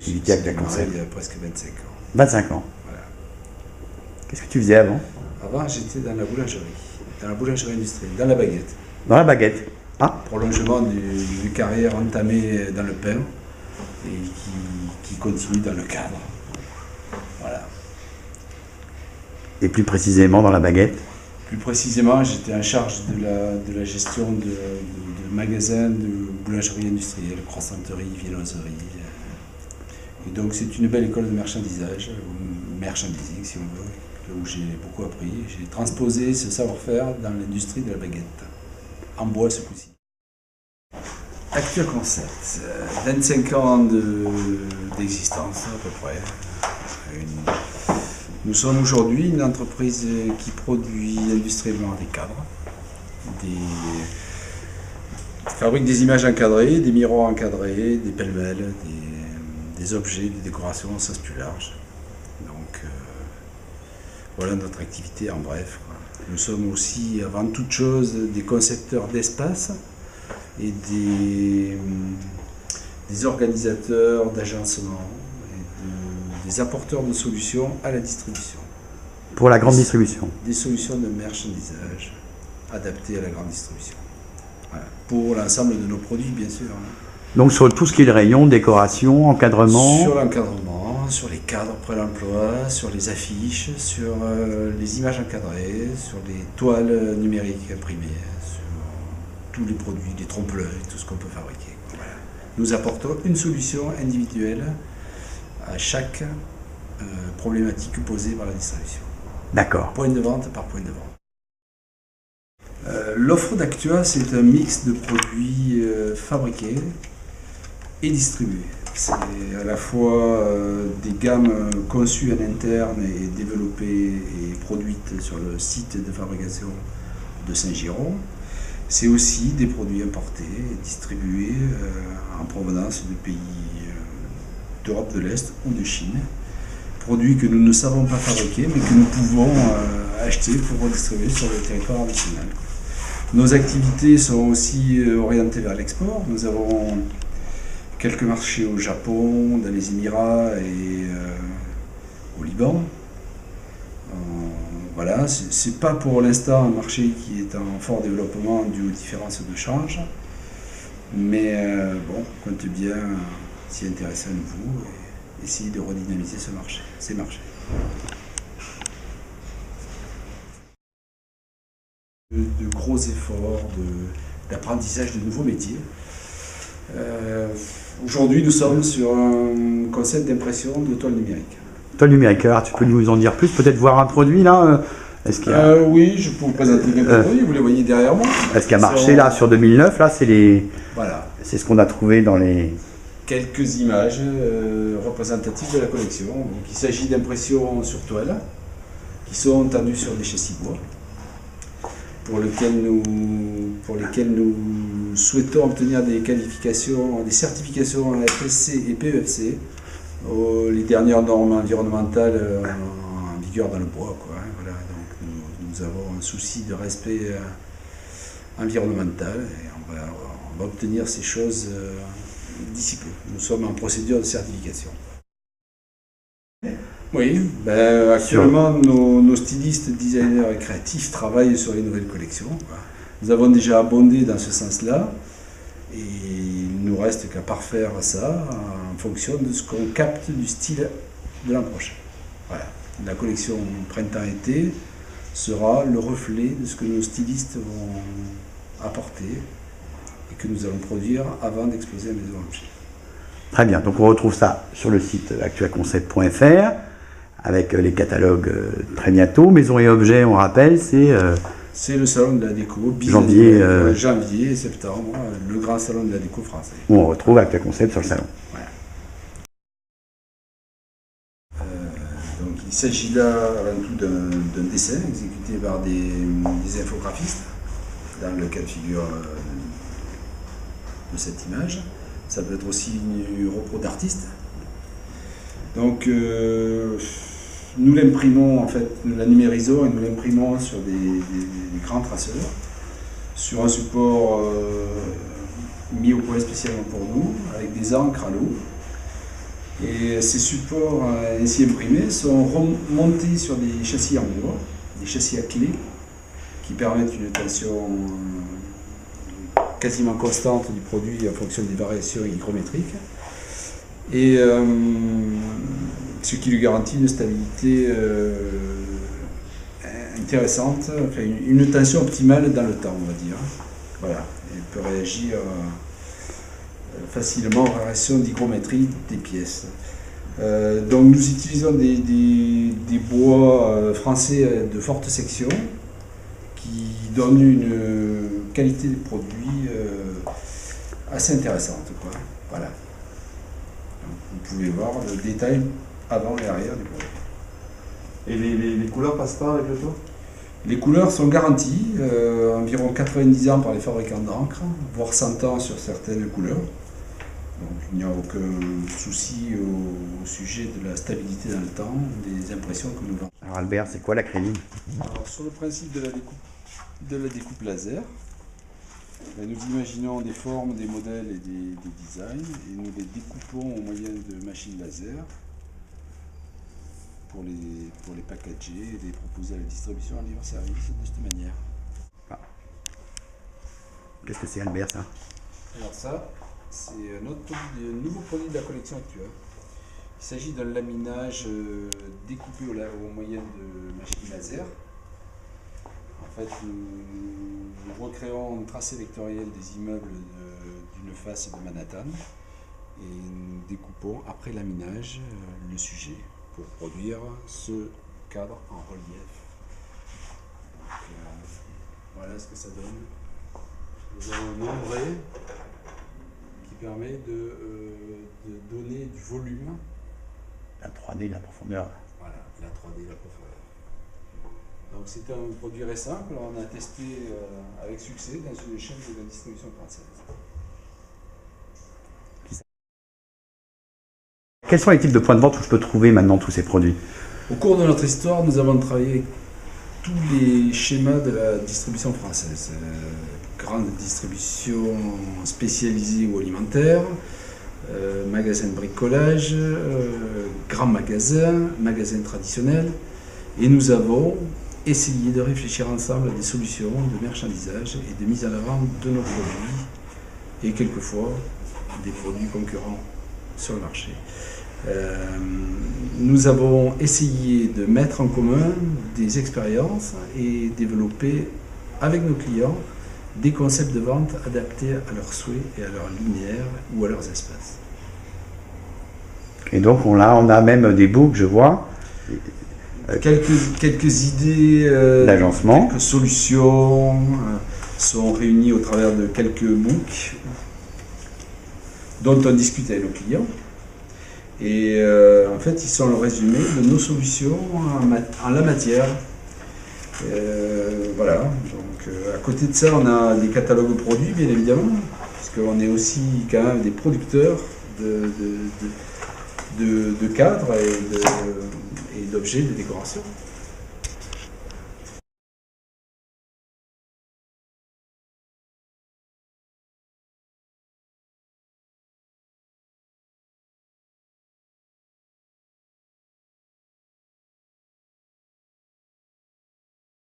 Activité Actua Concept. Il y a presque 25 ans. 25 ans. Voilà. Qu'est-ce que tu faisais avant? Avant, j'étais dans la boulangerie industrielle, dans la baguette. Dans la baguette. Ah, Prolongement d'une carrière entamée dans le pain et qui continue dans le cadre. Voilà. et plus précisément dans la baguette. Plus précisément, j'étais en charge de la gestion de magasins de boulangerie industrielle, croissanterie, viennoiserie. Et donc c'est une belle école de marchandisage, ou merchandising si on veut, où j'ai beaucoup appris. J'ai transposé ce savoir-faire dans l'industrie de la baguette, en bois ce coup-ci. Actua Concept, 25 ans d'existence à peu près. Nous sommes aujourd'hui une entreprise qui produit industriellement des cadres, qui fabrique des images encadrées, des miroirs encadrés, des pêle-mêles, des objets de décoration au sens plus large. Donc voilà notre activité en bref. Nous sommes aussi avant toute chose des concepteurs d'espace et des organisateurs d'agencement et des apporteurs de solutions à la distribution. Pour la grande distribution. Des solutions de merchandisage adaptées à la grande distribution. Voilà. Pour l'ensemble de nos produits, bien sûr. Donc sur tout ce qui est le rayon, décoration, encadrement. Sur l'encadrement, sur les cadres pré-l'emploi, sur les affiches, sur les images encadrées, sur les toiles numériques imprimées, sur tous les produits, les trompe-l'œil, tout ce qu'on peut fabriquer. Voilà. Nous apportons une solution individuelle à chaque problématique posée par la distribution. D'accord. Point de vente par point de vente. L'offre d'Actua, c'est un mix de produits fabriqués et distribués. C'est à la fois des gammes conçues en interne et développées et produites sur le site de fabrication de Saint-Giron. C'est aussi des produits importés et distribués en provenance de pays d'Europe de l'Est ou de Chine. Produits que nous ne savons pas fabriquer mais que nous pouvons acheter pour redistribuer sur le territoire national. Nos activités sont aussi orientées vers l'export. Nous avons quelques marchés au Japon, dans les Émirats et au Liban. Voilà, c'est pas pour l'instant un marché qui est en fort développement dû aux différences de change, mais bon, on compte bien s'y intéresser à nouveau et essayer de redynamiser ces marchés. De gros efforts d'apprentissage de nouveaux métiers. Aujourd'hui, nous sommes sur un concept d'impression de toile numérique. Toile numérique, alors tu peux nous en dire plus, peut-être voir un produit là est-ce qu'il y a... Oui, je peux vous présenter quelques produits, vous les voyez derrière moi. Est-ce qu'il y a marché là sur 2009, là c'est les... Voilà. C'est ce qu'on a trouvé dans les... Quelques images représentatives de la collection. Donc, il s'agit d'impressions sur toile qui sont tendues sur des châssis bois pour lesquels nous souhaitons obtenir des qualifications, des certifications FSC et PEFC, les dernières normes environnementales en vigueur dans le bois. Voilà. Donc nous avons un souci de respect environnemental et on va obtenir ces choses d'ici peu. Nous sommes en procédure de certification. Oui, actuellement nos stylistes, designers et créatifs travaillent sur les nouvelles collections. Nous avons déjà abondé dans ce sens-là et il ne nous reste qu'à parfaire ça en fonction de ce qu'on capte du style de l'an prochain. Voilà. La collection printemps-été sera le reflet de ce que nos stylistes vont apporter et que nous allons produire avant d'exposer à Maison Objet. Très bien, donc on retrouve ça sur le site actuaconcept.fr avec les catalogues très bientôt. Maison et Objets, on rappelle, c'est le salon de la déco, janvier et septembre, le grand salon de la déco français. Où on retrouve Actua Concept sur le salon. Voilà. Donc il s'agit là avant tout d'un dessin exécuté par des infographistes dans le cas de figure de cette image. Ça peut être aussi une repro d'artistes. Donc nous l'imprimons, en fait, nous la numérisons et nous l'imprimons sur des grands traceurs, sur un support mis au point spécialement pour nous, avec des encres à l'eau. Et ces supports ainsi imprimés sont remontés sur des châssis en bois, des châssis à clé, qui permettent une tension quasiment constante du produit en fonction des variations hygrométriques. Et ce qui lui garantit une stabilité intéressante, enfin, une tension optimale dans le temps, on va dire. Voilà, elle peut réagir facilement aux variations d'hygrométrie des pièces. Donc nous utilisons des bois français de forte section qui donnent une qualité de produit assez intéressante, quoi. Voilà. Donc, vous pouvez voir le détail avant et arrière du produit. Et les couleurs passent pas avec le temps? Les couleurs sont garanties, environ 90 ans par les fabricants d'encre, voire 100 ans sur certaines couleurs. Donc il n'y a aucun souci au sujet de la stabilité dans le temps des impressions que nous vendons. Alors Albert, c'est quoi l'acrylique? Alors, sur le principe de la découpe laser, nous imaginons des formes, des modèles et des designs, et nous les découpons au moyen de machines laser pour les packager et les proposer à la distribution en libre-service de cette manière. Ah. Qu'est-ce que c'est Albert, ça? Alors ça, c'est un nouveau produit de la collection actuelle. Il s'agit d'un laminage découpé au moyen de machines laser. En fait, nous recréons une tracé vectorielle des immeubles d'une face de Manhattan et nous découpons après laminage le sujet pour produire ce cadre en relief. Donc, voilà ce que ça donne. Nous avons un ombré qui permet de donner du volume. La 3D, la profondeur. Voilà, la 3D, la profondeur. Donc c'est un produit récent que l'on a testé avec succès dans une chaîne de la distribution française. Quels sont les types de points de vente où je peux trouver maintenant tous ces produits? Au cours de notre histoire, nous avons travaillé avec tous les schémas de la distribution française. Grande distribution spécialisée ou alimentaire, magasin de bricolage, grand magasin, magasin traditionnel. Et nous avons essayé de réfléchir ensemble à des solutions de marchandisage et de mise en avant de nos produits et quelquefois des produits concurrents sur le marché. Nous avons essayé de mettre en commun des expériences et développer avec nos clients des concepts de vente adaptés à leurs souhaits et à leurs linéaires ou à leurs espaces. Et donc on a même des books, je vois. Quelques idées d'agencement, quelques solutions sont réunies au travers de quelques books dont on discute avec nos clients. Et en fait, ils sont le résumé de nos solutions en la matière. Voilà, donc à côté de ça, on a des catalogues produits, bien évidemment, puisqu'on est aussi quand même des producteurs de cadres et d'objets de décoration.